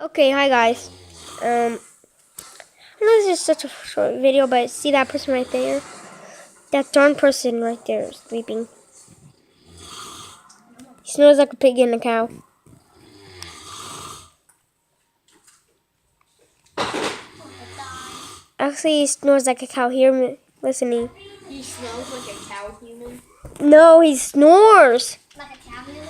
Okay, hi guys. I know this is such a short video, but see that person right there? That darn person right there sleeping. He snores like a pig and a cow. Actually, he snores like a cow. Hear me listening. He smells like a cow human. No, he snores. Like a cow human?